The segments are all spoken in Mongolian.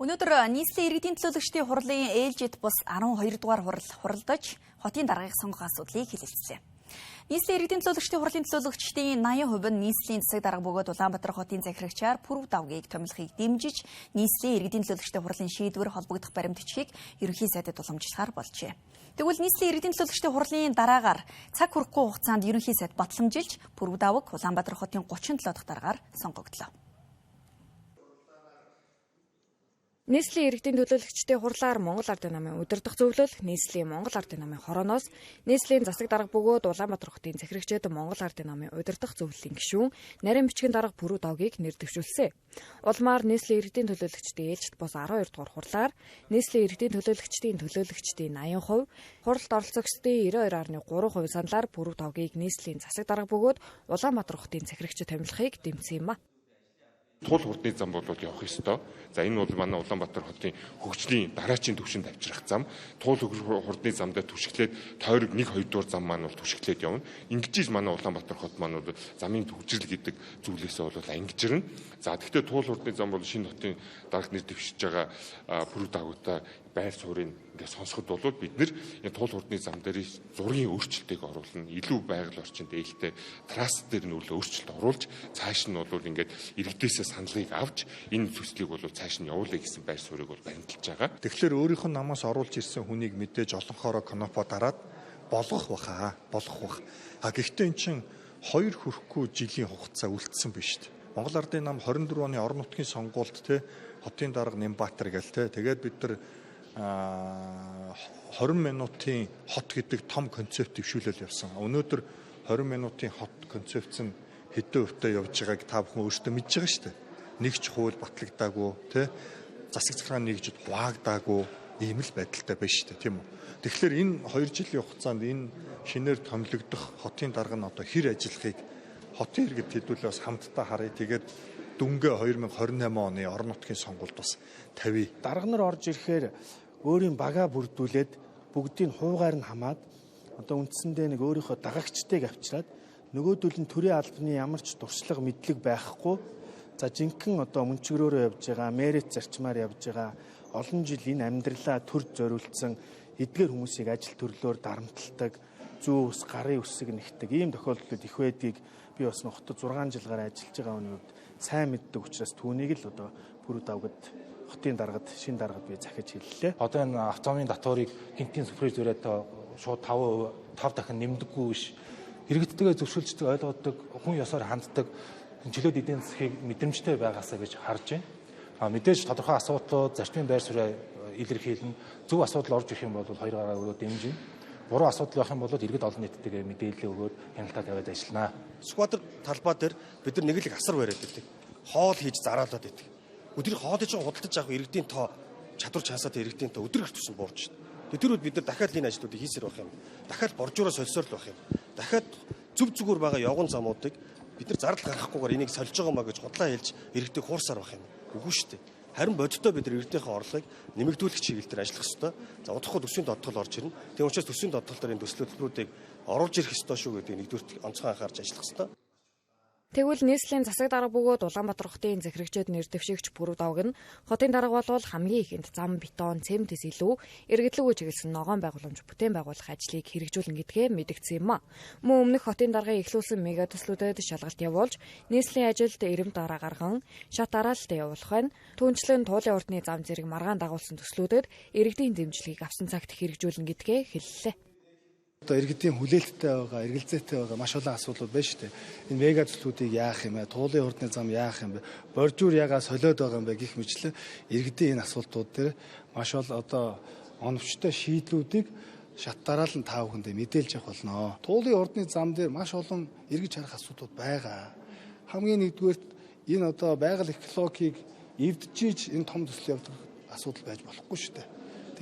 Өнөөдөр нийслэлийн иргэдийн төлөөлөгчдийн хурлын ээлжид бус 12 дугаар хурал хуралдаж хотын даргаыг сонгох асуудлыг хэлэлцлээ. Нийслэлийн иргэдийн төлөөлөгчдийн хурлын төлөөлөгчдийн 80% нь нийслэлийн засаг дарга бөгөөд Улаанбаатар хотын захирагчаар пүрэв давгийг томилохыг дэмжиж, нийслэлийн иргэдийн төлөөлөгчдийн хурлын шийдвэр холбогдох баримтчгийг ерөнхий сайдад уламжлахаар болжээ. Тэгвэл нийслэлийн иргэдийн төлөөлөгчдийн хурлын дараагаар цаг хүрэхгүй хугацаанд ерөнхий сайд батламжилж, пүрэв давг Улаанбаатар хотын 37 дахь дараагаар сонгогдлоо. Нийслэлийн иргэдийн төлөөлөгчдийн хурлаар Монгол Ардын намын удирдах зөвлөл, нийслэлийн Монгол Ардын намын хорооноос, нийслэлийн засаг дарга бөгөөд Улаанбаатар хотын захирагчид Монгол Ардын намын удирдах зөвлөлийн гишүүн нарийн бичгийн дарга пүрэв давгийг нэр дэвшүүлсэн. Улмаар нийслэлийн иргэдийн төлөөлөгчдийн ээлжид бос 12 дугаар хурлаар нийслэлийн иргэдийн төлөөлөгчдийн 80%, хуралд оролцогчдын 92.3% саналаар пүрэв давгийг нийслэлийн засаг дарга бөгөөд Улаанбаатар хотын захирагчид томилохыг дэмжсэн юм а. Туул хурдны зам бол явах ёстой. За энэ бол манай Улаанбаатар хотын хөгжлийн дараачийн түвшинд авчрах зам. Туул хурдны замдаа түшиглээд тойрог 1-2 дугаар зам маань бол түшиглээд явна. Ингэж манай Улаанбаатар хот маань бол замын төвчрэл гэдэг зүйлээсээ бол ангижирна. За тэгэхээр туул хурдны зам бол шинэ хотын дарга нэр дэвшиж байгаа пүрэв давгуудаа байр суурийг ингээд сонсоход бол бид нэр энэ туул хурдны зам дээр зургийн өөрчлөлтийг оруулна. Илүү байгаль орчинд ээлтэй трасс дээр нь өөрчлөлт оруулж цааш нь бол ингээд иргэдээсээ саналыг авч энэ төслийг бол цааш нь явуулъя гэсэн байр суурийг бол баримталж байгаа. Тэгэхээр өөрийнх нь намаас оруулж ирсэн хүнийг мэдээж олонхороо конопо дараад болгох баха. Гэхдээ эн чинь 2 хүрэхгүй жилийн хугацаа үлдсэн биш үү? Монгол Ардын нам 24 оны орон нутгийн сонгуульд хотын дарга Нямбатар гээл тэгээд бид нар 20 минутын хот гэдэг том концепт дэвшүүлэл явсан. Өнөөдөр 20 минутын хот концепц нь хэдэн өвтө явж байгааг та бүхэн өөрсдөө мэдж байгаа шүү дээ. Нэг ч хууль батлагдаагүй, засаг захиргааны нэгжид хуваагдаагүй ийм л байдалтай байна шүү дээ, тийм үү? Тэгэхээр энэ 2 жилийн хугацаанд энэ шинээр томилогдох хотын дарга нь одоо хэр ажиллахыг хотын иргэд хэдүүлээ бас хамтдаа харъя. Тэгээд дүнгээ 2028 оны орон нутгийн сонгуульд бас тавья. Дарга нар орж ирэхээр өөрийн багаа бүрдүүлээд бүгдийг хуугаар нь хамаад одоо үндсэндээ нэг өөрийнхөө дагагчдыг авчираад нөгөөдөл нь төрийн албаны ямар ч дуршлаг мэдлэг байхгүй за жинхэнэ одоо мөнчгөрөөрөө явж байгаа мэрэт зарчмаар явж байгаа олон жил энэ амьдралаа төр зориулсан эдгээр хүмүүсийг ажил төрлөөр дарамталдаг зүү ус гарын үсэг нэгтдэг ийм тохиолдлууд их байдгийг би бас хотод 6 жилгаар ажиллаж байгаа хүний хувьд сайн мэддэг учраас түүнийг л одоо пүрэв давгад хотын даргад шин даргад би захиж хэллээ. Одоо энэ автомобилийн татварыг гинтийн супервизорээд шууд 5 дахин нэмдэггүй биш. Иргэдтэйгээ зөвшөөрчдөг, ойлгодог, хүн ёсоор ханддаг чөлөөт эдийн засгийг мэдрэмжтэй байгаасаа гэж харж байна. Мэдээж тодорхой асуудлууд, зарчмын байр суурь илэрхийлнэ. Зөв асуудал орж ирэх юм бол хоёр гараа өрөө дэмжинэ. Буруу асуудал байх юм бол иргэд олон нийтэд мэдээлэл өгөөд хяналтаа тавиад ажилланаа. Сүхбаатар талбай дээр бид нар нэг л асар бариад байдаг. Хоол хийж зараалаад байдаг. Өдөр хоолыг худалдаж авах иргэдийн тоо чадвар чансаатай иргэдийн тоо өдөр иртсэн буурч байна. Тэр үед бид нар дахиад энэ ажлуудыг хийсээр байх юм. Дахиад боржуураа солисоор л байх юм. Дахиад зүгээр байгаа явган замуудыг бид нар зардал гаргахгүйгээр энийг сольж байгаа маа гэж худлаа хэлж иргэдэг хуурсаар байх юм. Үгүй шүү дээ. Харин бодиттой бид нар иргэдийнхээ орлогыг нэмэгдүүлэх чиглэлээр ажиллах ёстой. За удахгүй төсвийн додтол орж ирнэ. Тийм учраас төсвийн додтол дээр энэ төсөл хөтөлбөрүүдийг оруулж ирэх ёстой шүү гэдэг нэгдүгээр онцгой анхаарч ажиллах ёстой. Тэгвэл нийслэлийн засаг дарга бөгөөд Улаанбаатар хотын захирагчид нэр дэвшигч пүрэв давг нь хотын дарга болвол хамгийн ихэнд зам, бетон, цементээс илүү эргэлдэлгүй чиглэсэн ногоон байгууламж бүтээн байгуулах ажлыг хэрэгжүүлнэ гэдгээ мэдгдсэн юм а. Мөн өмнөх хотын даргыг эхлүүлсэн мега төслүүдэд шалгалт явуулж нийслэлийн ажилд эрэм дараа гарган шат дараалтад явуулах байна. Түүнчлэн туулын урдны зам зэрэг маргаан дагуулсан төслүүдэд иргэдийн дэмжлэгийг авсан цагт хэрэгжүүлнэ гэдгээ хэллээ. Одоо иргэдийн хүлээлттэй байгаа, эргэлзээтэй байгаа маш олон асуудлууд байна шүү дээ. Энэ мега төслүүдийг яах юм бэ? Туулын хурдны зам яах юм бэ? Боржуур ягаа солиод байгаа юм бэ гэх мэтлээ иргэдийн энэ асуултууд дээр маш одоо оновчтой шийдлүүдийг шат дараалан та бүхэндээ мэдээлж явах болно. Туулын хурдны зам дээр маш олон эргэж харах асуудлууд байгаа. Хамгийн нэгдүгээрт энэ одоо байгаль экологийг эвдэж энэ том төсөл явуулах асуудал байж болохгүй шүү дээ.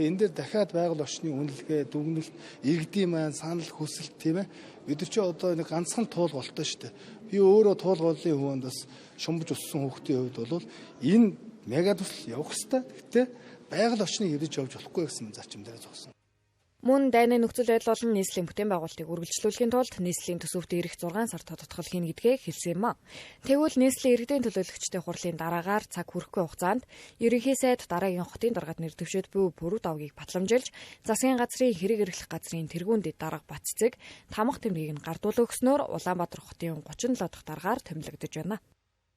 Тэгээ энэ дээр дахиад байгаль орчны үнэлгээ, дүгнэлт, иргэдийн маань санал хүсэлт тийм ээ. Бид нар ч одоо нэг ганцхан туул голтой шүү дээ. Би өөрөө туул голлын хувьд бас шумбж өссөн хүүхдийн хувьд бол энэ мега төсөл явах хэрэгтэй. Гэхдээ байгаль орчныг эвдэж явж болохгүй гэсэн зарчим дээр зогсон. Мөн дайны нөхцөл байдал болон нийслэлийн бүтээн байгуулалтыг үргэлжлүүлэхийн тулд нийслэлийн төсөвт ирэх 6 сар тодтогдол хийнэ гэдгээ хэлсэн юм а. Тэгвэл нийслэлийн иргэдийн төлөөлөгчдийн хурлын дараагаар цаг хүрэхгүй хугацаанд ерөнхий сайд дараагийн хотын даргад нэр дэвшээд буй Пүрэв давгийг батламжилж засгийн газрын хэрэг эрхлэх газрын тэргүүнд дарга Баццэг тамга тэмдгийг нь гардуул өгснөөр Улаанбаатар хотын 37 дахь даргаар томилогдож байна.